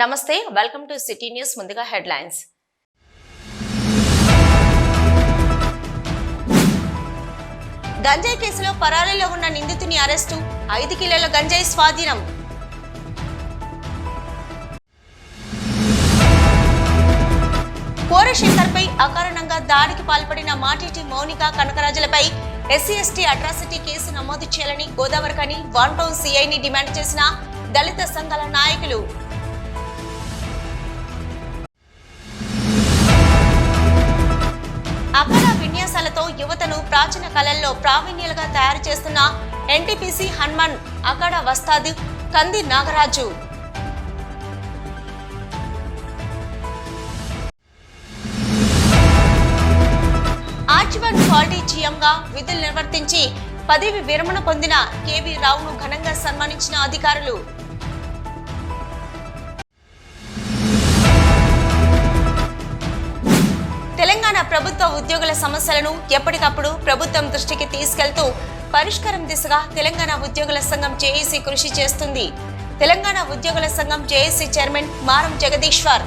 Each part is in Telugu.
నమస్తే, వెల్కమ్ టు సిటీ న్యూస్. ముందుగా హెడ్లైన్స్. గంజాయి కేసులో పరారీలో ఉన్న నిందితుని అరెస్టు, 5 కిలోల గంజాయి స్వాధీనం. కోరశేఖర్ పై అకారణంగా దాడికి పాల్పడిన మాటిటి మౌనిక కనకరాజులపై SC/ST అట్రాసిటీ కేసు నమోదు చేయాలని గోదావరికని వన్ టౌన్ సిఐని డిమాండ్ చేసిన దళిత సంఘాల నాయకులు. అక్కడ విన్యాసాలతో యువతను ప్రాచీన కళల్లో ప్రావీణ్యులుగా తయారు చేస్తున్న NTPC హనుమాన్ అక్కడ వస్తాది కంది నాగరాజు. ఆర్చివన్ క్వాలిటీ GMగా విధులు నిర్వర్తించి పదవి విరమణ పొందిన KV రావును ఘనంగా సన్మానించిన అధికారులు. తెలంగాణ ప్రభుత్వ ఉద్యోగుల సమస్యలను ఎప్పటికప్పుడు ప్రభుత్వం దృష్టికి తీసుకెళ్తూ పరిష్కారం దిశగా తెలంగాణ ఉద్యోగుల సంఘం JAC కృషి చేస్తుంది. తెలంగాణ ఉద్యోగుల సంఘం JAC చైర్మన్ మారం జగదీశ్వర్.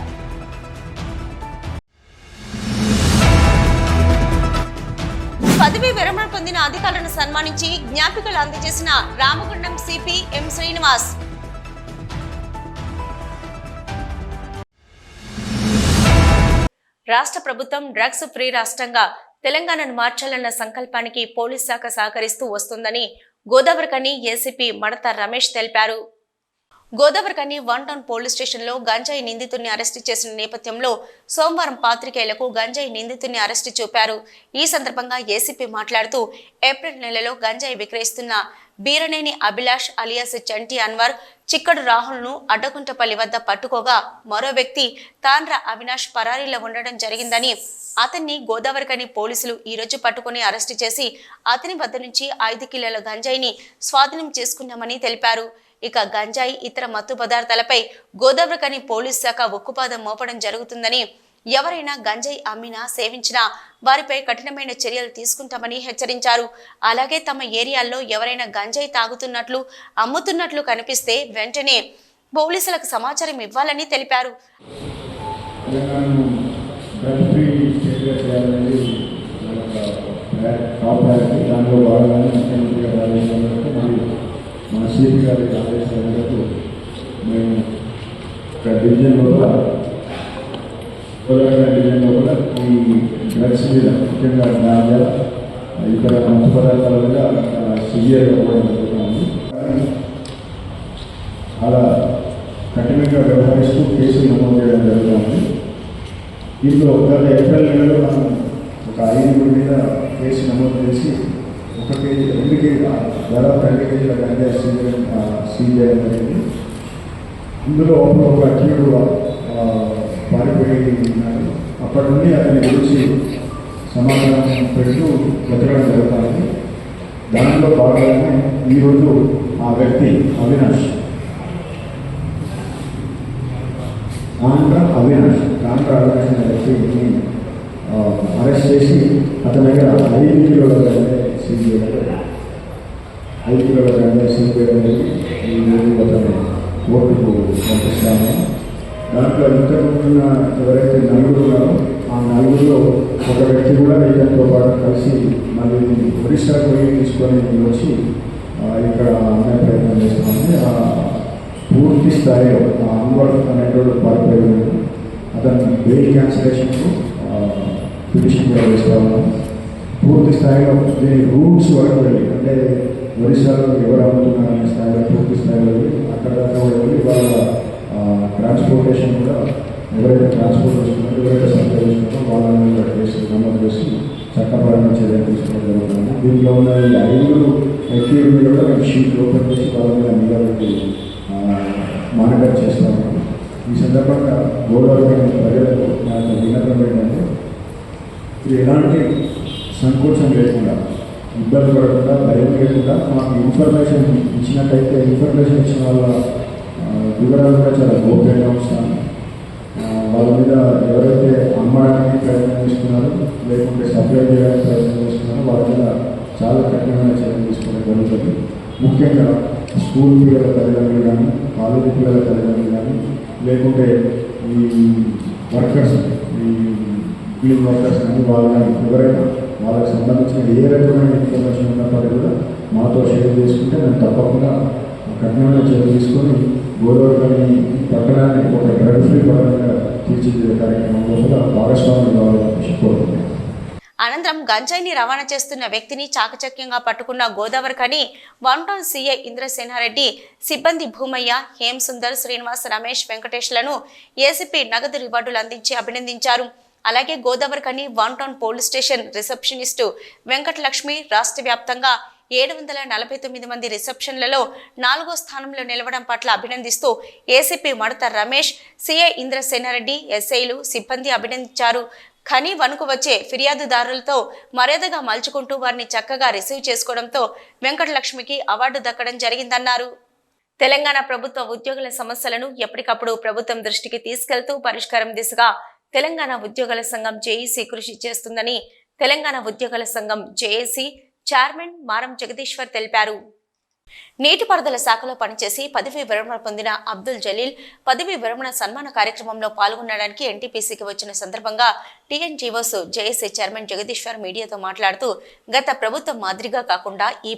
పదవి విరమణ పొందిన అధికారులను సన్మానించి జ్ఞాపికలు అందజేసిన రామగుండం CP M శ్రీనివాస్. రాష్ట్ర ప్రభుత్వం డ్రగ్స్ ఫ్రీ రాష్ట్రంగా తెలంగాణను మార్చాలన్న సంకల్పానికి పోలీస్ శాఖ సహకరిస్తూ వస్తుందని గోదావరికని ACP మడత రమేష్ తెలిపారు. గోదావరికని వన్ టౌన్ పోలీస్ స్టేషన్లో గంజాయి నిందితుడిని అరెస్టు చేసిన నేపథ్యంలో సోమవారం పాత్రికేయులకు గంజాయి నిందితుడిని అరెస్టు చూపారు. ఈ సందర్భంగా ACP మాట్లాడుతూ ఏప్రిల్ నెలలో గంజాయి విక్రయిస్తున్న బీరనేని అభిలాష్ అలియాస్ చంటి అన్వర్, చిక్కడు రాహుల్ను అడ్డగుంటపల్లి వద్ద పట్టుకోగా మరో వ్యక్తి తాండ్ర అవినాష్ పరారీలో ఉండడం జరిగిందని, అతన్ని గోదావరికని పోలీసులు ఈ రోజు పట్టుకుని అరెస్టు చేసి అతని వద్ద నుంచి 5 కిలోల గంజాయిని స్వాధీనం చేసుకున్నామని తెలిపారు. ఇక గంజాయి ఇతర మత్తు పదార్థాలపై గోదావరికని పోలీస్ శాఖ ఉక్కుపాదం మోపడం జరుగుతుందని, ఎవరైనా గంజాయి అమ్మినా సేవించినా వారిపై కఠినమైన చర్యలు తీసుకుంటామని హెచ్చరించారు. అలాగే తమ ఏరియాల్లో ఎవరైనా గంజాయి తాగుతున్నట్లు అమ్ముతున్నట్లు కనిపిస్తే వెంటనే పోలీసులకు సమాచారం ఇవ్వాలని తెలిపారు. మా CP గారి ఆదేశాల మేరకు మేము డివిజన్ లోపల ఈ డ్రగ్స్ మీద, ముఖ్యంగా గాంజా ఇతర మత్తు పదార్థాల మీద సివియర్గా కూడా జరుగుతుంది. చాలా కఠినంగా వ్యవహరిస్తూ కేసులు నమోదు చేయడం జరుగుతుంది. దీంట్లో గత ఏప్రిల్ నెలలో మనం ఒక 5 మీద కేసు నమోదు చేసి 1 కేజీ 2 కేజీ దాదాపు 2 కేజీల గంజాయి సీజ్ చేయడం జరిగింది. ఇందులో ఒక అక్యూడు పారిపోయి ఉన్నాడు. అప్పటి నుండి అతని గురించి సమాధానం పెడుతూ వెతకడం జరుగుతుంది. దాంట్లో భాగంగానే ఈరోజు ఆ వ్యక్తి అవినాష్ కాంట్రా అవినాష్ అనే వ్యక్తిని అరెస్ట్ చేసి అతని దగ్గర 5 కిలోల గంజాయి సీజ్ చేయడం 5 కిలోల గంజాయి సీజ్ చేయడం ఈరోజు అతను కోర్టుకు పంపిస్తాము. దాంట్లో ఇంతకుముందున్న ఎవరైతే 4 ఉన్నారో ఆ 4లో ఒక వ్యక్తి కూడా ఇతనితో పాటు కలిసి మళ్ళీ ఒరిస్సాకు పోయి తీసుకొని వచ్చి ఇక్కడ అమ్మే ప్రయత్నం చేస్తున్నామని పూర్తి స్థాయిలో అన్వర్ అనేటువంటి పారిపోయి అతను బెయిల్ క్యాన్సిలేషన్కు పిటిషన్ కూడా వేస్తా ఉన్నాం. పూర్తి స్థాయిలో దీని రూట్స్ వరకు వెళ్ళి, అంటే ఒరిస్సాలో ఎవరు అమ్ముతున్నారనే స్థాయిలో పూర్తి స్థాయిలో వెళ్ళి అక్కడ దాకా కూడా వెళ్ళి వాళ్ళ ట్రాన్స్పోర్టేషన్ కూడా ఎవరైతే ట్రాన్స్పోర్ట్ చేస్తున్నారో, ఎవరైతే సప్లై చేస్తున్నారో వాళ్ళని కూడా కేసు నమోదు చేసి చట్టపరమైన చర్యలు తీసుకోవడం జరుగుతుంది. దీంట్లో ఉన్న ఈ 5 ఎక్యూడ్ మీద కూడా మేము షీట్ ఓపెన్ చేసి వాళ్ళ మీద నిలబెట్టి మానిటర్ చేస్తూ ఉన్నాం. ఈ సందర్భంగా గోదావరి ప్రజలకు నాకు విన్నతం ఏంటంటే, ఇది ఎలాంటి సంకోచం లేకుండా, ఇబ్బంది పడకుండా, భయం లేకుండా మాకు ఇన్ఫర్మేషన్ ఇచ్చినట్టయితే ఇన్ఫర్మేషన్ ఇచ్చిన వాళ్ళ వివరాలు కూడా చాలా గోప్యంగా ఉంచుతాను. వాళ్ళ మీద ఎవరైతే అమ్మడానికి ప్రయత్నం చేస్తున్నారో లేకుంటే సప్లై చేయడానికి ప్రయత్నం చేస్తున్నారో వాళ్ళ మీద చాలా కఠినమైన చర్యలు తీసుకోవడం జరుగుతుంది. ముఖ్యంగా స్కూల్ పిల్లల తల్లిదండ్రులు కానీ, కాలేజీ పిల్లల తల్లిదండ్రులు కానీ, లేకుంటే ఈ వర్కర్స్ ఈ ఫీల్డ్ వర్కర్స్ కానీ వాళ్ళని ఎవరైనా వాళ్ళకి సంబంధించిన ఏ రకమైన ఇన్ఫర్మేషన్ ఉన్నప్పటికీ కూడా మాతో షేర్ చేసుకుంటే మేము తప్పకుండా కఠినమైన చర్యలు తీసుకొని గోదావరి పట్టణాన్ని ఒక డ్రగ్ ఫ్రీ పట్టణంగా తీర్చిదిద్దే కార్యక్రమంలో కూడా భాగస్వామ్యం కావాలని కోరుకుంటున్నాం. అనంతరం గంజాయిని రవాణా చేస్తున్న వ్యక్తిని చాకచక్యంగా పట్టుకున్న గోదావరికని 1 టౌన్ సీఐ ఇంద్రసేనారెడ్డి, సిబ్బంది భూమయ్య, హేం సుందర్, శ్రీనివాస్, రమేష్, వెంకటేష్లను ఏసీపీ నగదు రివార్డులు అందించి అభినందించారు. అలాగే Godavarikhani 1 town police station receptionist Venkatalakshmi రాష్ట్ర వ్యాప్తంగా 749 మంది రిసెప్షన్లలో 4వ స్థానంలో నిలవడం పట్ల అభినందిస్తూ ఏసీపీ మడత రమేష్, సీఐ ఇంద్రసేనారెడ్డి, ఎస్ఐలు, సిబ్బంది అభినందించారు. ఖని వనుకు వచ్చే ఫిర్యాదుదారులతో మర్యాదగా మలుచుకుంటూ వారిని చక్కగా రిసీవ్ చేసుకోవడంతో వెంకటలక్ష్మికి అవార్డు దక్కడం జరిగిందన్నారు. తెలంగాణ ప్రభుత్వ ఉద్యోగుల సమస్యలను ఎప్పటికప్పుడు ప్రభుత్వం దృష్టికి తీసుకెళ్తూ పరిష్కారం దిశగా తెలంగాణ ఉద్యోగుల సంఘం జేఏసీ కృషి చేస్తుందని తెలంగాణ ఉద్యోగుల సంఘం జేఏసీ చైర్మన్ మారం జగదీశ్వర్ తెలిపారు. నీటిపారుదల శాఖలో పనిచేసి పదవీ విరమణ పొందిన అబ్దుల్ జలీల్ పదవీ విరమణ సన్మాన కార్యక్రమంలో పాల్గొనడానికి ఎన్టీపీసీకి వచ్చిన సందర్భంగా టీఎన్జీఓస్ జేఏసీ చైర్మన్ జగదీశ్వర్ మీడియాతో మాట్లాడుతూ గత ప్రభుత్వం మాదిరిగా కాకుండా ఈ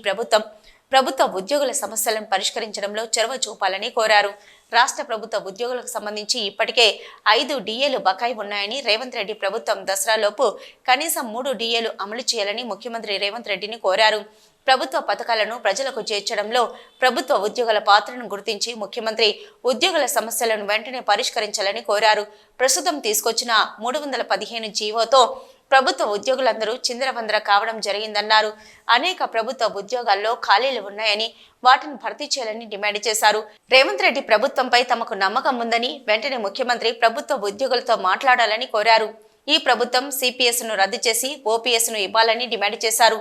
ప్రభుత్వ ఉద్యోగుల సమస్యలను పరిష్కరించడంలో చొరవ చూపాలని కోరారు. రాష్ట్ర ప్రభుత్వ ఉద్యోగులకు సంబంధించి ఇప్పటికే 5 డిఏలు బకాయి ఉన్నాయని, రేవంత్ రెడ్డి ప్రభుత్వం దసరాలోపు కనీసం 3 డిఏలు అమలు చేయాలని ముఖ్యమంత్రి రేవంత్ రెడ్డిని కోరారు. ప్రభుత్వ పథకాలను ప్రజలకు చేర్చడంలో ప్రభుత్వ ఉద్యోగుల పాత్రను గుర్తించి ముఖ్యమంత్రి ఉద్యోగుల సమస్యలను వెంటనే పరిష్కరించాలని కోరారు. ప్రస్తుతం తీసుకొచ్చిన 315 జీవోతో ప్రభుత్వ ఉద్యోగులందరూ చిందరవందర కావడం జరిగిందన్నారు. అనేక ప్రభుత్వ ఉద్యోగాల్లో ఖాళీలు ఉన్నాయని, వాటిని భర్తీ చేయాలని డిమాండ్ చేశారు. రేవంత్ రెడ్డి ప్రభుత్వంపై తమకు నమ్మకం ఉందని, వెంటనే ముఖ్యమంత్రి ప్రభుత్వ ఉద్యోగులతో మాట్లాడాలని కోరారు. ఈ ప్రభుత్వం సిపిఎస్ ను రద్దు చేసి ఓపీఎస్ ను ఇవ్వాలని డిమాండ్ చేశారు.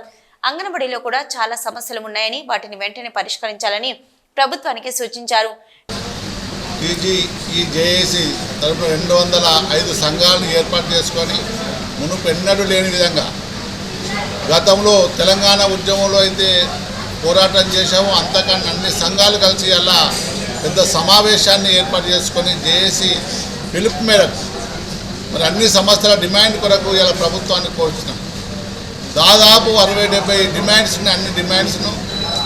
అంగన్వాడీలో కూడా చాలా సమస్యలు ఉన్నాయని, వాటిని వెంటనే పరిష్కరించాలని ప్రభుత్వానికి సూచించారు. ఈ జేఏసీ తరపున 205 సంఘాలను ఏర్పాటు చేసుకొని మునుపు ఎన్నడూ లేని విధంగా గతంలో తెలంగాణ ఉద్యమంలో అయితే పోరాటం చేశామో అంతకన్నా అన్ని సంఘాలు కలిసి అలా పెద్ద సమావేశాన్ని ఏర్పాటు చేసుకొని జేఏసీ పిలుపు మేరకు మరి అన్ని సమస్యల డిమాండ్ కొరకు ఇలా ప్రభుత్వాన్ని కోరుతున్నాం. దాదాపు 60-70 డిమాండ్స్ ఉన్నాయి. అన్ని డిమాండ్స్ను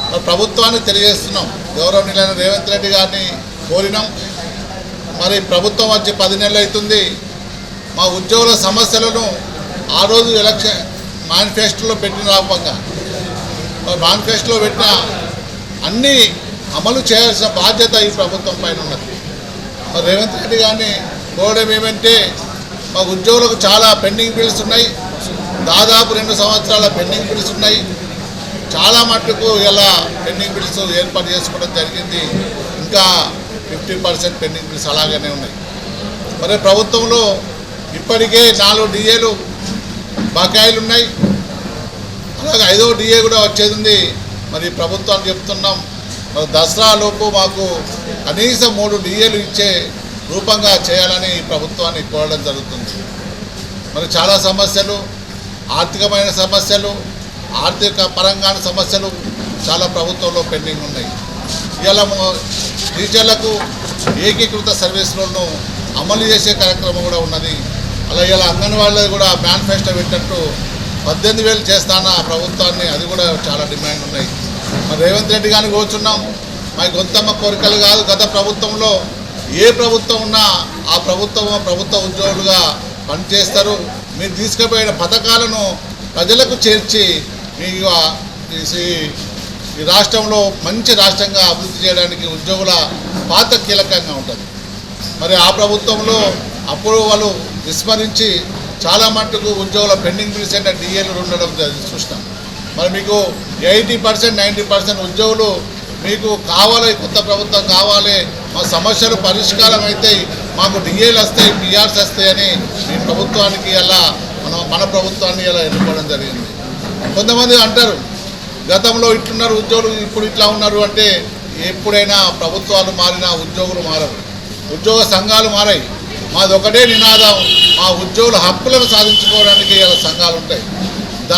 మరి ప్రభుత్వానికి తెలియజేస్తున్నాం. గౌరవనీయులైన రేవంత్ రెడ్డి గారిని కోరినాం. మరి ప్రభుత్వం వచ్చి 10 నెలలు అవుతుంది. మా ఉద్యోగుల సమస్యలను ఆ రోజు ఎలక్షన్ మేనిఫెస్టోలో పెట్టిన రూపంగా మేనిఫెస్టోలో పెట్టిన అన్నీ అమలు చేయాల్సిన బాధ్యత ఈ ప్రభుత్వం పైన ఉన్నది. మరి రేవంత్ రెడ్డి గారిని కోరడం ఏమంటే మా ఉద్యోగులకు చాలా పెండింగ్ బిల్స్ ఉన్నాయి. దాదాపు 2 సంవత్సరాల పెండింగ్ బిల్స్ ఉన్నాయి. చాలా మట్టుకు ఇలా పెండింగ్ బిల్స్ ఏర్పాటు చేసుకోవడం జరిగింది. ఇంకా 50% పెండింగ్ బిల్స్ అలాగనే ఉన్నాయి. మరి ప్రభుత్వంలో ఇప్పటికే 4 డిఏలు బకాయిలు ఉన్నాయి. అలాగే 5వ డిఏ కూడా వచ్చేది ఉంది. మరి ప్రభుత్వాన్ని చెప్తున్నాం, మరి దసరాలోపు మాకు కనీసం 3 డిఏలు ఇచ్చే రూపంగా చేయాలని ప్రభుత్వాన్ని కోరడం జరుగుతుంది. మరి చాలా సమస్యలు, ఆర్థికమైన సమస్యలు, ఆర్థిక పరంగా సమస్యలు చాలా ప్రభుత్వంలో పెండింగ్ ఉన్నాయి. ఇవాళ టీచర్లకు ఏకీకృత సర్వీసులను అమలు చేసే కార్యక్రమం కూడా ఉన్నది. అలాగే ఇలా అంగన్వాడీలో కూడా మేనిఫెస్టో పెట్టినట్టు 18,000 చేస్తాన ప్రభుత్వాన్ని, అది కూడా చాలా డిమాండ్ ఉన్నాయి. మరి రేవంత్ రెడ్డి గారిని కోరుచున్నాం. మా గొంతమ్మ కోరికలు కాదు. గత ప్రభుత్వంలో ఏ ప్రభుత్వం ఉన్నా ఆ ప్రభుత్వ ఉద్యోగులుగా పనిచేస్తారు. మీరు తీసుకుపోయిన పథకాలను ప్రజలకు చేర్చి మీకు ఈ రాష్ట్రంలో మంచి రాష్ట్రంగా అభివృద్ధి చేయడానికి ఉద్యోగుల పాత్ర కీలకంగా ఉంటుంది. మరి ఆ ప్రభుత్వంలో అప్పుడు వాళ్ళు విస్మరించి చాలా మట్టుకు ఉద్యోగుల పెండింగ్ బిల్స్ అంటే డిఏలు ఉండడం చూస్తాం. మరి మీకు 80% 90% ఉద్యోగులు మీకు కావాలి, కొత్త ప్రభుత్వం కావాలి, మా సమస్యలు పరిష్కారం అవుతాయి, మాకు డిఏలు వస్తాయి, పిఆర్స్ వస్తాయని మీ ప్రభుత్వానికి అలా మన ప్రభుత్వాన్ని ఇలా ఎన్నుకోవడం జరిగింది. కొంతమంది అంటారు గతంలో ఇట్లున్నారు ఉద్యోగులు, ఇప్పుడు ఇట్లా ఉన్నారు అంటే ఎప్పుడైనా ప్రభుత్వాలు మారినా ఉద్యోగులు మారరు, ఉద్యోగ సంఘాలు మారాయి. మాది ఒకటే నినాదం, మా ఉద్యోగుల హక్కులను సాధించుకోవడానికి ఇలా సంఘాలు ఉంటాయి.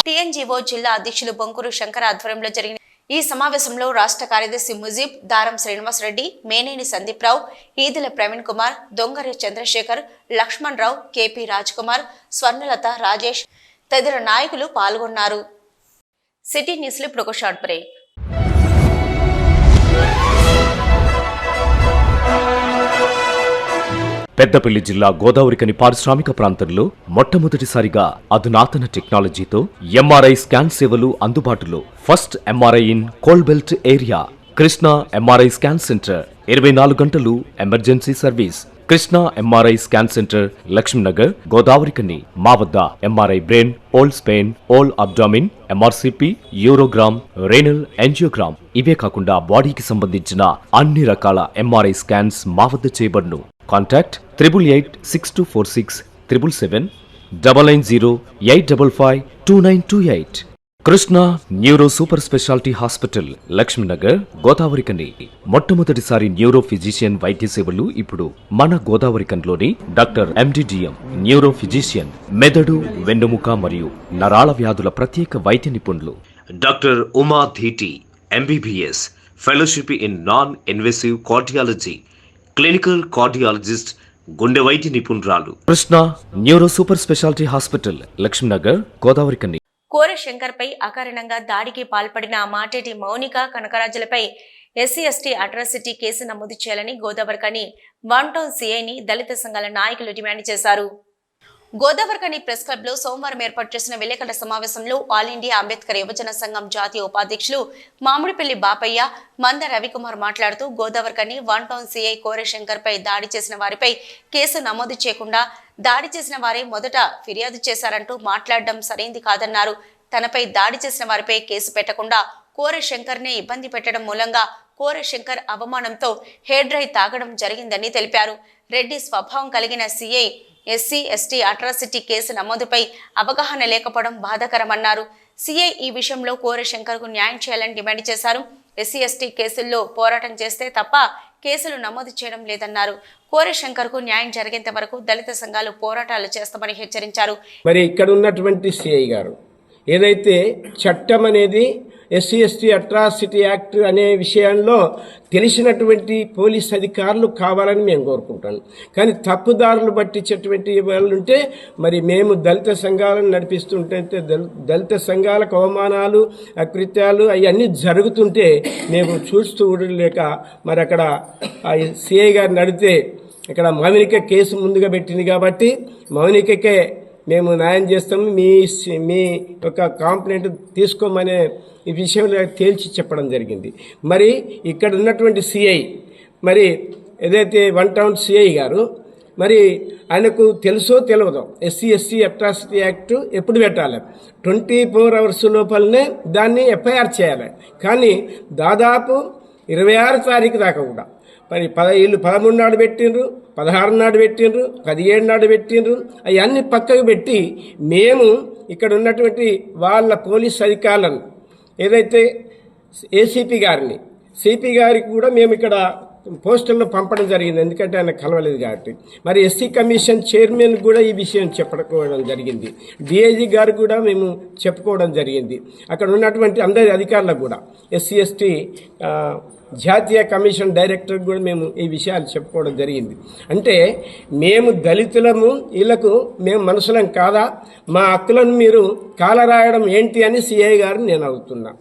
టీఎన్జీఓ జిల్లా అధ్యక్షులు బొంకూరు శంకర్ ఆధ్వర్యంలో జరిగిన ఈ సమావేశంలో రాష్ట్ర కార్యదర్శి ముజీబ్, దారం శ్రీనివాసరెడ్డి, మేనేని సందీప్రావు, ఈదుల ప్రవీణ్ కుమార్, దొంగరి చంద్రశేఖర్, లక్ష్మణ్ రావు, కేపీ రాజ్ కుమార్, స్వర్ణలత, రాజేష్ తదితర నాయకులు పాల్గొన్నారు. సిటీ న్యూస్లో ఇప్పుడు ఒక షార్ట్ బ్రేక్. పెద్దపల్లి జిల్లా గోదావరికని పారిశ్రామిక ప్రాంతంలో మొట్టమొదటిసారిగా అధునాతన టెక్నాలజీతో ఎంఆర్ఐ స్కాన్ సేవలు అందుబాటులో. First MRI in coal belt area. Krishna MRI scan centre 24 గంటలు emergency service. Krishna MRI scan centre, Lakshminagar, Godavarikhani. మా వద్ద MRI brain, whole spine, whole abdomen, MRCP, urogram, renal angiogram ఇవే కాకుండా బాడీకి సంబంధించిన అన్ని రకాల ఎంఆర్ఐ స్కాన్స్ మా వద్ద చేయబడును. Contact 888646 777 990 855 2928. Krishna neuro super speciality hospital, Lakshminagar, Godavarikhani. మొట్టమొదటిసారి న్యూరో ఫిజిషియన్ వైద్య సేవలు ఇప్పుడు మన గోదావరికన్లోని డాక్టర్ ఎండిడిఎం న్యూరో ఫిజిషియన్, మెదడు, వెన్నుముక మరియు నరాల వ్యాధుల ప్రత్యేక వైద్య నిపుణులు. Doctor Uma Dheeti MBBS, fellowship in non invasive cardiology, clinical cardiologist, గుండె వైద్య నిపుణురాలు. Krishna neuro super speciality hospital, Lakshminagar, Godavarikhani. Kora Shankar పై అకారణంగా దాడికి పాల్పడిన మాటేటి మౌనిక, కనకరాజులపై ఎస్సీ/ఎస్టీ అట్రాసిటీ కేసు నమోదు చేయాలని గోదావరికని 1 టౌన్ సిఐని దళిత సంఘాల నాయకులు డిమాండ్ చేశారు. గోదావరికని ప్రెస్ క్లబ్ లో సోమవారం ఏర్పాటు చేసిన విలేకరుల సమావేశంలో ఆల్ ఇండియా అంబేద్కర్ యువజన సంఘం జాతీయ ఉపాధ్యక్షులు మామిడిపల్లి బాపయ్య, మంద రవికుమార్ మాట్లాడుతూ గోదావరికని 1 టౌన్ సిఐ కోర శంకర్ పై దాడి చేసిన వారిపై కేసు నమోదు చేయకుండా దాడి చేసిన వారే మొదట ఫిర్యాదు చేశారంటూ మాట్లాడడం సరైంది కాదన్నారు. తనపై దాడి చేసిన వారిపై కేసు పెట్టకుండా కోర శంకర్ నే ఇబ్బంది పెట్టడం మూలంగా కోర శంకర్ అవమానంతో హెయిర్ డ్రై తాగడం జరిగిందని తెలిపారు. రెడ్డి స్వభావం కలిగిన సిఐ ఎస్సీ/ఎస్టీ అట్రాసిటీ కేసు నమోదుపై అవగాహన లేకపోవడం బాధాకరమన్నారు. సిఐ ఈ విషయంలో కోర శంకర్ కు న్యాయం చేయాలని డిమాండ్ చేశారు. ఎస్సీ/ఎస్టీ కేసుల్లో పోరాటం చేస్తే తప్ప కేసులు నమోదు చేయడం లేదన్నారు. కోర శంకర్ కు న్యాయం జరిగేంత వరకు దళిత సంఘాలు పోరాటాలు చేస్తామని హెచ్చరించారు. మరి ఇక్కడ ఉన్నటువంటి సిఐ గారు ఏదైతే చట్టం అనేది ఎస్సీ/ఎస్టీ అట్రాసిటీ యాక్ట్ అనే విషయంలో తెలిసినటువంటి పోలీస్ అధికారులు కావాలని మేము కోరుకుంటాను. కానీ తప్పుదారులు పట్టించేటువంటి వాళ్ళు ఉంటే మరి మేము దళిత సంఘాలను నడిపిస్తుంటే దళిత సంఘాలకు అవమానాలు, అకృత్యాలు అవన్నీ జరుగుతుంటే మేము చూస్తూ ఉండలేక మరి అక్కడ సిఐ గారు నడితే ఇక్కడ మౌనిక కేసు ముందుగా పెట్టింది కాబట్టి మౌనికకే మేము న్యాయం చేస్తాము, మీ యొక్క కంప్లైంట్ తీసుకోమనే ఈ విషయంలో తేల్చి చెప్పడం జరిగింది. మరి ఇక్కడ ఉన్నటువంటి సిఐ మరి ఏదైతే 1 టౌన్ సిఐ గారు మరి ఆయనకు తెలుసో తెలియదో ఎస్సీ/ఎస్టీ అట్రాసిటీ యాక్ట్ ఎప్పుడు పెట్టాలి, 24 అవర్స్ లోపలనే దాన్ని ఎఫ్ఐఆర్ చేయాలి. కానీ దాదాపు 26 తారీఖు దాకా కూడా మరి 13 నాడు పెట్టిండ్రు, 16 నాడు పెట్టిండ్రు, 17 నాడు పెట్టిండ్రు. అవన్నీ పక్కకు పెట్టి మేము ఇక్కడ ఉన్నటువంటి వాళ్ళ పోలీస్ అధికారులను ఏదైతే ఏసీపీ గారిని, సిపి గారికి కూడా మేము ఇక్కడ పోస్టర్లో పంపడం జరిగింది. ఎందుకంటే ఆయన కలవలేదు కాబట్టి. మరి ఎస్సీ కమిషన్ చైర్మన్ కూడా ఈ విషయం చెప్పుకోవడం జరిగింది. డిఐజీ గారు కూడా మేము చెప్పుకోవడం జరిగింది. అక్కడ ఉన్నటువంటి అందరి అధికారులకు కూడా ఎస్సీ/ఎస్టీ జాతీయ కమిషన్ డైరెక్టర్ కూడా మేము ఈ విషయాలు చెప్పుకోవడం జరిగింది. అంటే మేము దళితులము, వీళ్ళకు మేము మనుషులం కాదా, మా హక్కులను మీరు కాలరాయడం ఏంటి అని సిఐ గారు నేను అడుగుతున్నా.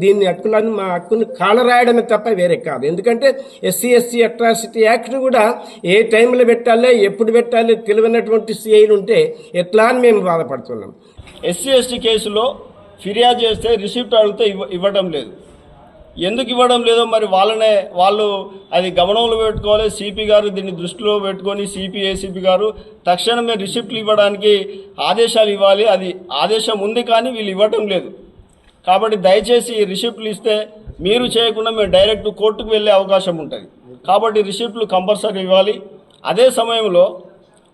దీన్ని హక్కులను, మా హక్కును కాలరాయడమే తప్ప వేరే కాదు. ఎందుకంటే ఎస్సీ/ఎస్టీ అట్రాసిటీ యాక్ట్ కూడా ఏ టైంలో పెట్టాలి, ఎప్పుడు పెట్టాలి తెలియనటువంటి సిఐలు ఉంటే ఎట్లా అని మేము బాధపడుతున్నాం. ఎస్సీ/ఎస్టీ కేసులో ఫిర్యాదు చేస్తే రిసిప్ట్ అడిగితే ఇవ్వడం లేదు. ఎందుకు ఇవ్వడం లేదో మరి వాళ్ళు అది గమనంలో పెట్టుకోవాలి. సిపి గారు దీన్ని దృష్టిలో పెట్టుకొని సిపి, ఏసీపీ గారు తక్షణమే రిసిప్ట్లు ఇవ్వడానికి ఆదేశాలు ఇవ్వాలి. అది ఆదేశం ఉంది కానీ వీళ్ళు ఇవ్వటం లేదు. కాబట్టి దయచేసి రిసిప్ట్లు ఇస్తే మీరు చేయకుండా మేము డైరెక్ట్ కోర్టుకు వెళ్ళే అవకాశం ఉంటుంది. కాబట్టి రిసిప్ట్లు కంపల్సరీ ఇవ్వాలి. అదే సమయంలో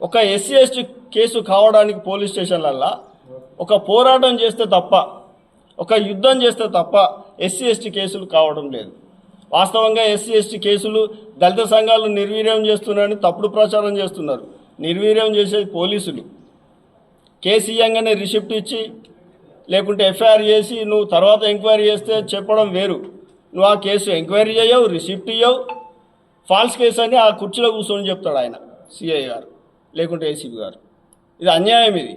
ఒక ఎస్సీ/ఎస్టీ కేసు కావడానికి పోలీస్ స్టేషన్లల్లో ఒక పోరాటం చేస్తే తప్ప, ఒక యుద్ధం చేస్తే తప్ప ఎస్సీ/ఎస్టీ కేసులు కావడం లేదు. వాస్తవంగా ఎస్సీ/ఎస్టీ కేసులు దళిత సంఘాలు నిర్వీర్యం చేస్తున్నారని తప్పుడు ప్రచారం చేస్తున్నారు. నిర్వీర్యం చేసేది పోలీసులు. కేసు ఇయ్యంగానే రిసిప్ట్ ఇచ్చి లేకుంటే ఎఫ్ఐఆర్ చేసి నువ్వు తర్వాత ఎంక్వైరీ చేస్తే చెప్పడం వేరు. నువ్వు ఆ కేసు ఎంక్వైరీ చేయవు, రిసిప్ట్ ఇవ్వవు, ఫాల్స్ కేసు అని ఆ కుర్చీలో కూర్చొని చెప్తాడు ఆయన సిఐ గారు లేకుంటే ఏసీపీ గారు. ఇది అన్యాయం. ఇది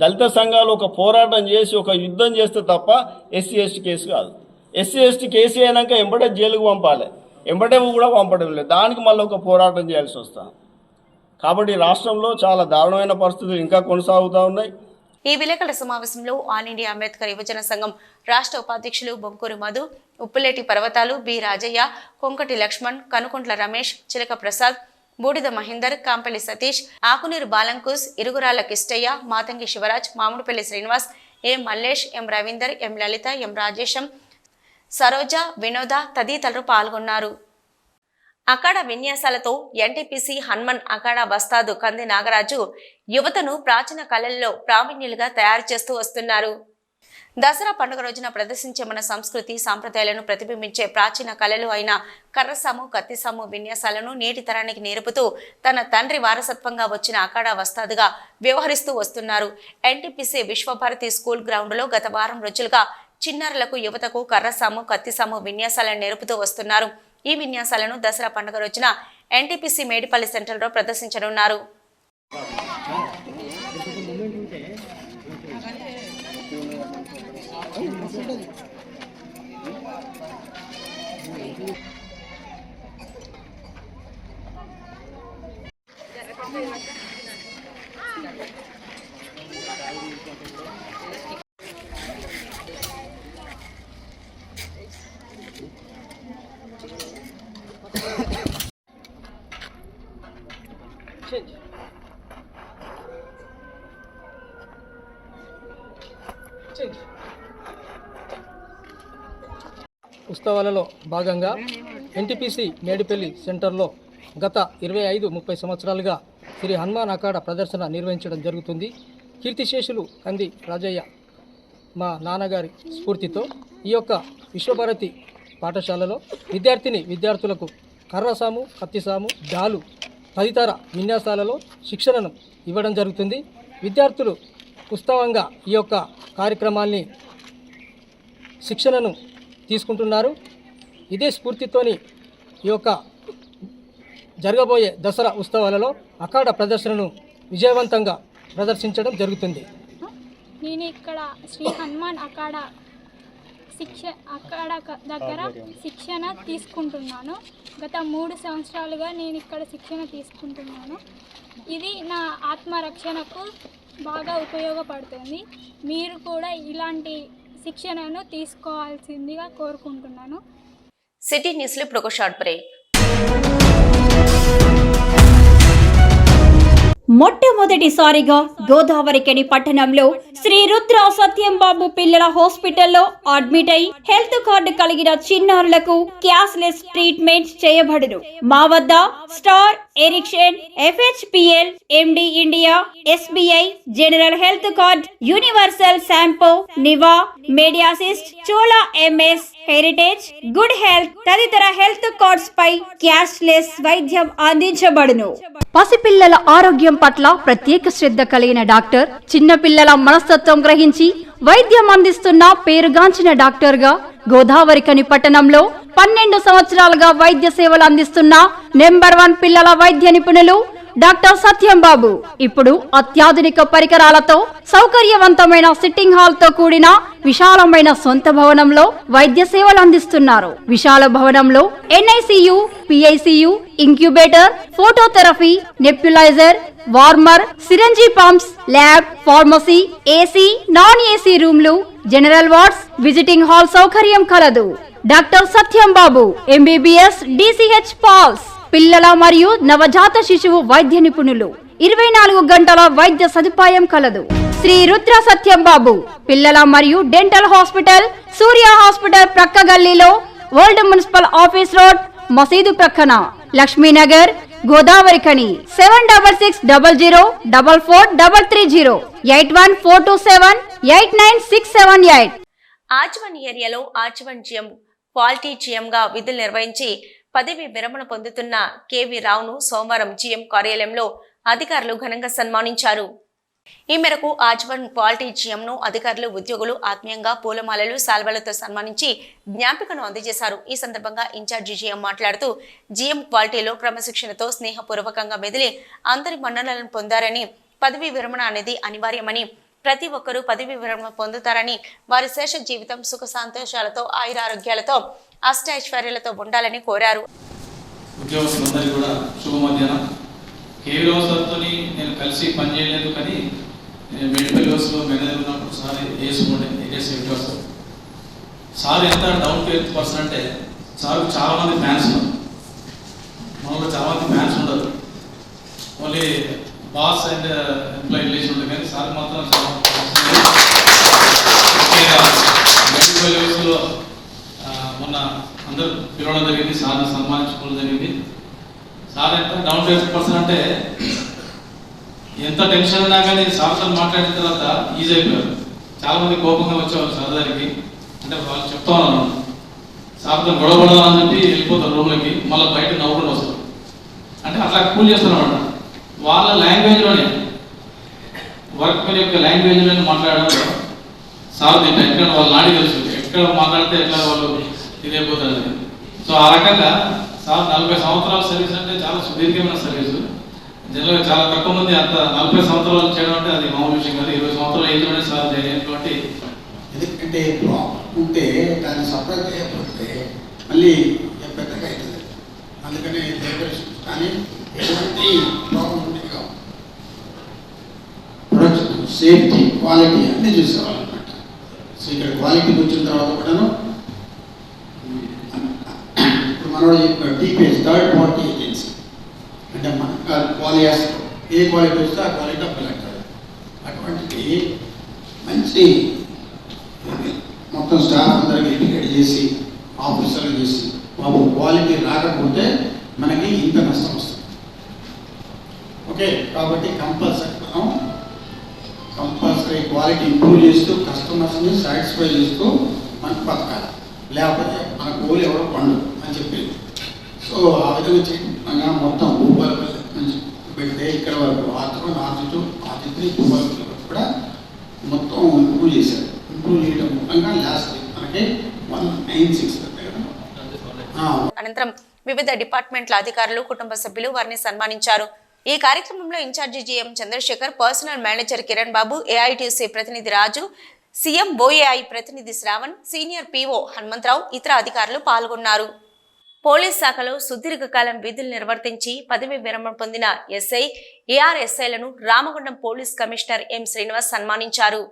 దళిత సంఘాలు ఒక పోరాటం చేసి ఒక యుద్ధం చేస్తే తప్ప ఎస్సీ ఎస్టీ కేసు కాదు. ఎస్సీ ఎస్టీ కేసు అయినాక ఎంబడే జైలుకు పంపాలి, ఎంబడే కూడా పంపడం లేదు, దానికి మళ్ళీ ఒక పోరాటం చేయాల్సి వస్తాను. కాబట్టి రాష్ట్రంలో చాలా దారుణమైన పరిస్థితులు ఇంకా కొనసాగుతూ ఉన్నాయి. ఈ విలేకరుల సమావేశంలో ఆల్ ఇండియా అంబేద్కర్ యువజన సంఘం రాష్ట్ర ఉపాధ్యక్షులు బొంకూరు మధు, ఉప్పులేటి పర్వతాలు, బి రాజయ్య, కొంకటి లక్ష్మణ్, కనుకుంట్ల రమేష్, చిలక ప్రసాద్, బూడిద మహేందర్, కాంపల్లి సతీష్, ఆకునీరు బాలంకుస్, ఇరుగురాల కిష్టయ్య, మాతంగి శివరాజ్, మామిడిపల్లి శ్రీనివాస్, ఎం మల్లేష్, ఎం రవీందర్, ఎం లలిత, ఎం రాజేశం, సరోజ, వినోద తదితరులు పాల్గొన్నారు. అఖాడా విన్యాసాలతో ఎన్టీపీసీ హనుమాన్ అఖాడా వస్తాదు కంది నాగరాజు యువతను ప్రాచీన కళల్లో ప్రావీణ్యులుగా తయారు చేస్తూ వస్తున్నారు. దసరా పండుగ రోజున ప్రదర్శించే మన సంస్కృతి సాంప్రదాయాలను ప్రతిబింబించే ప్రాచీన కళలు అయిన కర్రసాము, కత్తిసాము విన్యాసాలను నేటి తరానికి నేర్పుతూ తన తండ్రి వారసత్వంగా వచ్చిన అఖాడా వస్తాదుగా వ్యవహరిస్తూ వస్తున్నారు. ఎన్టీపీసీ విశ్వభారతి స్కూల్ గ్రౌండ్లో గత వారం రోజులుగా చిన్నారులకు, యువతకు కర్రసాము, కత్తిసాము విన్యాసాలను నేర్పుతూ వస్తున్నారు. ఈ విన్యాసాలను దసరా పండుగ రోజున ఎన్టీపీసీ మేడిపల్లి సెంటర్లో ప్రదర్శించనున్నారు. ఉత్సవాలలో భాగంగా ఎన్టీపీసీ మేడిపల్లి సెంటర్లో గత 25-30 సంవత్సరాలుగా శ్రీ హనుమాన్ అఖాడా ప్రదర్శన నిర్వహించడం జరుగుతుంది. కీర్తిశేషులు కంది రాజయ్య మా నాన్నగారి స్ఫూర్తితో ఈ యొక్క విశ్వభారతి పాఠశాలలో విద్యార్థులకు కర్రసాము, కత్తిసాము, డాలు తదితర విన్యాసాలలో శిక్షణను ఇవ్వడం జరుగుతుంది. విద్యార్థులు ఉత్సవంగా ఈ యొక్క కార్యక్రమాన్ని శిక్షణను తీసుకుంటున్నారు. ఇదే స్ఫూర్తితోని ఈ యొక్క జరగబోయే దసరా ఉత్సవాలలో అఖాడా ప్రదర్శనను విజయవంతంగా ప్రదర్శించడం జరుగుతుంది. నేను ఇక్కడ శ్రీ హనుమాన్ అఖాడా దగ్గర శిక్షణ తీసుకుంటున్నాను. గత 3 సంవత్సరాలుగా నేను ఇక్కడ శిక్షణ తీసుకుంటున్నాను. ఇది నా ఆత్మరక్షణకు బాగా ఉపయోగపడుతుంది. మీరు కూడా ఇలాంటి శిక్షణను తీసుకోవాల్సిందిగా కోరుకుంటున్నాను. సిటీ న్యూస్లో ఇప్పుడు ఒక షార్ట్ బ్రేక్. మొట్టమొదటిసారిగా గోదావరికని పట్టణంలో శ్రీ రుద్ర సత్యంబాబు పిల్లల హాస్పిటల్లో అడ్మిట్ అయి హెల్త్ కార్డు కలిగిన చిన్నారులకు క్యాష్లెస్ ట్రీట్మెంట్ చేయబడును. మా వద్ద Star, Ericson, FHPL, MD India, SBI, general health card, Universal Sompo, Niva, Mediassist, Chola MS, Heritage, good health తదితర హెల్త్ కార్డ్స్ పై క్యాష్లెస్ వైద్యం అందించబడును. పసిపిల్లల ఆరోగ్యం పట్ల ప్రత్యేక శ్రద్ధ కలిగిన డాక్టర్, చిన్నపిల్లల మనస్తత్వం గ్రహించి వైద్యం అందిస్తున్న పేరుగాంచిన డాక్టర్ గా గోదావరికని పట్టణంలో 12 సంవత్సరాలుగా వైద్య సేవలు అందిస్తున్న నెంబర్ 1 పిల్లల వైద్య నిపుణులు డాక్టర్ సత్యంబాబు ఇప్పుడు అత్యాధునిక పరికరాలతో సౌకర్యవంతమైన సిట్టింగ్ హాల్ తో కూడిన విశాలమైన సొంత భవనంలో వైద్య సేవలు అందిస్తున్నారు. విశాల భవనంలో NICU, PICU, incubator, phototherapy, nebuliser, warmer, syringe pumps, lab, pharmacy, AC, non AC రూమ్లు, జనరల్ వార్డ్స్, విజిటింగ్ హాల్ సౌకర్యం కలదు. Doctor Satyambabu MBBS, DCH PALS, పిల్లల మరియు నవజాత శిశువు వైద్య నిపుణులు, 24 గంటల వైద్య సదుపాయం కలదు. శ్రీ రుద్ర సత్యంబాబు పిల్లల మరియు డెంటల్ హాస్పిటల్, సూర్య హాస్పిటల్ ప్రక్క గల్లీలో, ఓల్డ్ మున్సిపల్ ఆఫీస్ రోడ్, మసీదు ప్రక్కన, లక్ష్మీనగర్, గోదావరికని. 7600004430, 8142789678. ఆజ్వన్ ఏరియాలో ఆజ్వన్ GM క్వాలిటీ GM గా విధులు నిర్వహించి పదవి విరమణ పొందుతున్న KV రావును సోమవారం GM కార్యాలయంలో అధికారులు ఘనంగా సన్మానించారు. ఈ మేరకు ఆజ్వన్ క్వాలిటీ జిఎంను అధికారులు ఉద్యోగులు ఆత్మీయంగా పూలమాలలు సాల్వలతో సన్మానించి జ్ఞాపికను అందజేశారు. ఈ సందర్భంగా ఇన్ఛార్జి జిఎం మాట్లాడుతూ జిఎం క్వాలిటీలో క్రమశిక్షణతో స్నేహపూర్వకంగా మెదిలి అందరి మన్ననలను పొందారని, పదవీ విరమణ అనేది అనివార్యమని, ప్రతి ఒక్కరూ పదవీ విరమణ పొందుతారని, వారి శేష జీవితం సుఖ సంతోషాలతో ఆయురారోగ్యాలతో అష్టైశ్వర్యాలతో ఉండాలని కోరారు. ఉద్యోగస్తులందరికీ కూడా శుభ మధ్యాహ్నం. కేవలం సార్తో నేను కలిసి పనిచేయలేదు, కానీ మెడికల్ యూస్లో మేనేజర్ ఉన్నప్పుడు సార్ ఏరియా సార్ ఎంత డౌన్ టు ఎర్త్ పర్సన్ అంటే సార్ చాలామంది ఫ్యాన్స్ ఉన్నారు, మామూలుగా చాలామంది ఫ్యాన్స్ ఉండరు, only boss and employee relation ఉంటుంది. కానీ సార్ మాత్రం మెడికల్ యూస్లో మొన్న అందరూ పిలవడం జరిగింది, సార్ని సన్మానించుకోవడం జరిగింది. సార్ ఎంత డౌన్ టు ఎర్త్ పర్సన్ అంటే ఎంత టెన్షన్ ఉన్నా కానీ సార్తో మాట్లాడిన తర్వాత ఈజీ అయిపోయారు. చాలామంది కోపంగా వచ్చేవాళ్ళు సార్ దగ్గరికి, అంటే వాళ్ళు చెప్తా ఉన్నాను సార్తో గొడవపడాలని చెప్పి వెళ్ళిపోతారు రూమ్లకి, మళ్ళీ బయట నవ్వుకుండా వస్తారు. అంటే అట్లా కూల్ చేస్తారు అన్నమాట. వాళ్ళ లాంగ్వేజ్లోనే, వర్క్ మీద యొక్క లాంగ్వేజ్లోనే మాట్లాడడం సార్ తింటారు. ఎక్కడ వాళ్ళు నాడి తెలుసు, ఎక్కడ మాట్లాడితే ఎట్లా వాళ్ళు ఇదైపోతారు. సో ఆ రకంగా సార్ 40 సంవత్సరాల సర్వీస్ అంటే చాలా సుదీర్ఘమైన సర్వీసు. జనరల్గా చాలా తక్కువ మంది అంత 40 సంవత్సరాలు చేయడం అంటే అది మామూలు విషయం కాదు. 20 సంవత్సరాలు ఏజ్లోనే సార్ చేయనటువంటి, ఎందుకంటే ఉంటే దాన్ని సపరేట్ చేయకపోతే మళ్ళీ పెద్దగా అవుతుంది. అందుకని కానీ ఎటువంటి ప్రాబ్లం ఉంటుంది కాదు, ప్రొడక్షన్, సేఫ్టీ, క్వాలిటీ అన్నీ చూసేవాళ్ళనమాట. సో ఇక్కడ క్వాలిటీకి వచ్చిన తర్వాత కూడాను ఇప్పుడు మనోడు టీపీఎస్ థర్డ్ పార్టీ ఏజెన్సీ అంటే మన క్వాలిటీ ఏ క్వాలిటీ వస్తే ఆ క్వాలిటీ అప్పలేస్తారు. అటువంటిది మంచి మొత్తం స్టాఫ్ అందరికీ ఎడ్యుకేట్ చేసి ఆఫీసర్లు చేసి బాబు క్వాలిటీ రాకపోతే మనకి ఇంత నష్టం వస్తుంది. ఓకే, కాబట్టి కంపల్సరీ క్వాలిటీ ఇంప్రూవ్ చేస్తూ కస్టమర్స్ని సాటిస్ఫై చేస్తూ మనకు బతకాలి, లేకపోతే మన గోల్ ఎవరో పండు అని చెప్పింది. సో ఆ విధంగా చేయకుండా మొత్తం భూపాలపల్లి నుంచి పెడితే ఇక్కడ వరకు ఆర్చి భూపాలపల్లి వరకు కూడా మొత్తం ఇంప్రూవ్ చేశారు. ఇంప్రూవ్ చేయడం మూలంగా లాస్ట్ మనకి 196 అనంతరం వివిధ డిపార్ట్మెంట్ల అధికారులు, కుటుంబ సభ్యులు వారిని సన్మానించారు. ఈ కార్యక్రమంలో in charge GM Chandrashekar, personal manager Kiran Babu, AITC ప్రతినిధి రాజు, సీఎం ఓఏఐ ప్రతినిధి శ్రావణ్, సీనియర్ పీఓ హనుమంతరావు, ఇతర అధికారులు పాల్గొన్నారు. పోలీస్ శాఖలో సుదీర్ఘకాలం విధులు నిర్వర్తించి పదవి విరమణ పొందిన ఎస్ఐ, ఏఆర్ఎస్ఐలను Ramagundam police commissioner M Srinivas సన్మానించారు.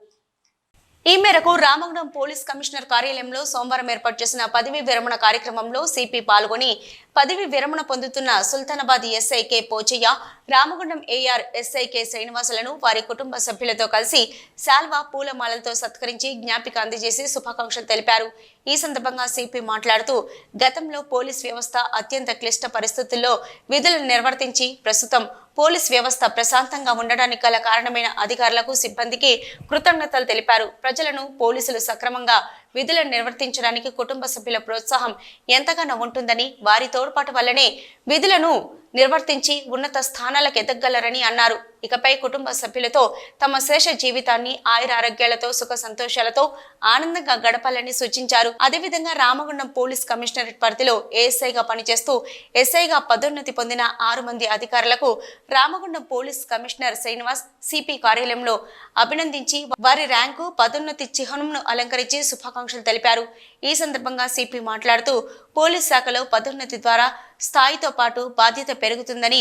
ఈ మేరకు రామగుండం పోలీస్ కమిషనర్ కార్యాలయంలో సోమవారం ఏర్పాటు చేసిన పదవి విరమణ కార్యక్రమంలో సిపి పాల్గొని పదవి విరమణ పొందుతున్న Sultanabad SI K Pochaiah, Ramagundam AR SI K శ్రీనివాసులను వారి కుటుంబ సభ్యులతో కలిసి శాల్వా, పూలమాలలతో సత్కరించి జ్ఞాపిక అందజేసి శుభాకాంక్షలు తెలిపారు. ఈ సందర్భంగా సిపి మాట్లాడుతూ గతంలో పోలీస్ వ్యవస్థ అత్యంత క్లిష్ట పరిస్థితుల్లో విధులను నిర్వర్తించి ప్రస్తుతం పోలీస్ వ్యవస్థ ప్రశాంతంగా ఉండడానికి గల కారణమైన అధికారులకు, సిబ్బందికి కృతజ్ఞతలు తెలిపారు. ప్రజలను పోలీసులు సక్రమంగా విధులను నిర్వర్తించడానికి కుటుంబ సభ్యుల ప్రోత్సాహం ఎంతగానో ఉంటుందని, వారి తోడ్పాటు వల్లనే విధులను నిర్వర్తించి ఉన్నత స్థానాలకు ఎదగలరని అన్నారు. ఇకపై కుటుంబ సభ్యులతో తమ శేష జీవితాన్ని ఆయురారోగ్యాలతో, సుఖ సంతోషాలతో ఆనందంగా గడపాలని సూచించారు. అదేవిధంగా రామగుండం పోలీస్ కమిషనరేట్ పరిధిలో ఏఎస్ఐగా పనిచేస్తూ ఎస్ఐగా పదోన్నతి పొందిన 6 మంది అధికారులకు Ramagundam police commissioner Srinivas CP కార్యాలయంలో అభినందించి వారి ర్యాంకు, పదోన్నతి చిహ్నంను అలంకరించి శుభాకాంక్షలు తెలిపారు. ఈ సందర్భంగా సిపి మాట్లాడుతూ పోలీస్ శాఖలో పదోన్నతి ద్వారా స్థాయితో పాటు బాధ్యత పెరుగుతుందని,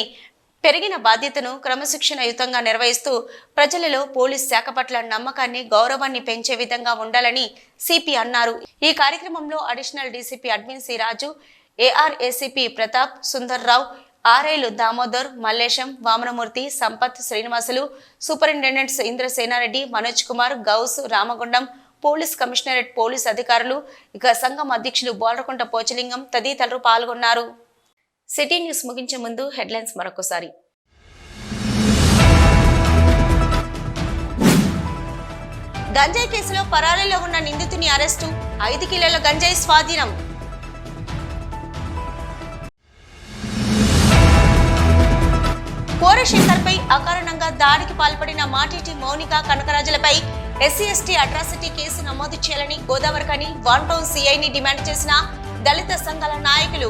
పెరిగిన బాధ్యతను క్రమశిక్షణయుతంగా నిర్వహిస్తూ ప్రజలలో పోలీస్ శాఖ పట్ల నమ్మకాన్ని, గౌరవాన్ని పెంచే విధంగా ఉండాలని సిపి అన్నారు. ఈ కార్యక్రమంలో additional DCP admin C Raju, AR ACP Pratap, Sundarrao, ఆర్ఐలు Damodar, Mallesham, Vamanamurthy, Sampath, Srinivasulu, superintendents Indrasenareddy, Manoj Kumar, Gouse, Ramagundam police commissionerate police అధికారులు, ఇక సంఘం అధ్యక్షులు బోల్రకుంట పోచలింగం తదితరులు పాల్గొన్నారు. సిటీ న్యూస్ ముగించే ముందు హెడ్లైన్స్ మరొకసారి. గంజాయి కేసులో పరారీలో ఉన్న నిందితుని అరెస్టు, 5 కిలోల గంజాయి స్వాధీనం. కోరశేఖర్ పై అకారణంగా దాడికి పాల్పడిన మాటిటి మౌనిక కనకరాజులపై SC/ST అట్రాసిటీ కేసు నమోదు చేయాలని గోదావరికని 1 టౌన్ సిఐని డిమాండ్ చేసిన దళిత సంఘాల నాయకులు.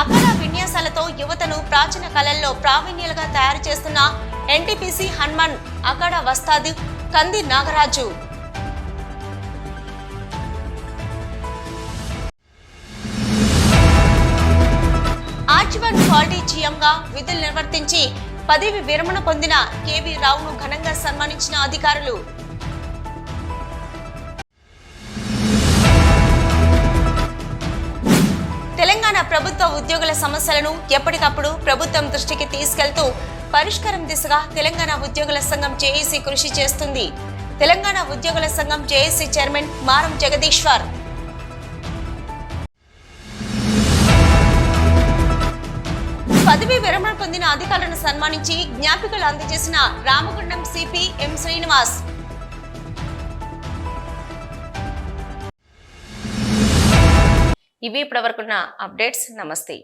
అఖాడా విన్యాసాలతో యువతను ప్రాచీన కళల్లో ప్రావీణ్యులుగా తయారు చేస్తున్న NTPC హనుమాన్ అఖాడా వస్తాదు కంది నాగరాజు. ఆర్జీవన్ క్వాలిటీ GMగా విధులు నిర్వర్తించి పదవి విరమణ పొందిన KV రావును ఘనంగా సన్మానించిన అధికారులు. తెలంగాణ ప్రభుత్వ ఉద్యోగుల సమస్యలను ఎప్పటికప్పుడు ప్రభుత్వం దృష్టికి తీసుకెళ్తూ పరిష్కారం దిశగా తెలంగాణ ఉద్యోగుల సంఘం JAC కృషి చేస్తుంది. తెలంగాణ ఉద్యోగుల సంఘం JAC చైర్మన్ మారం జగదీశ్వర్. పదవి విరమణ పొందిన అధికారులను సన్మానించి జ్ఞాపికలు అందజేసిన రామగుండం CP M శ్రీనివాస్. ఇవి ఇప్పటివరకున్న అప్డేట్స్. నమస్తే.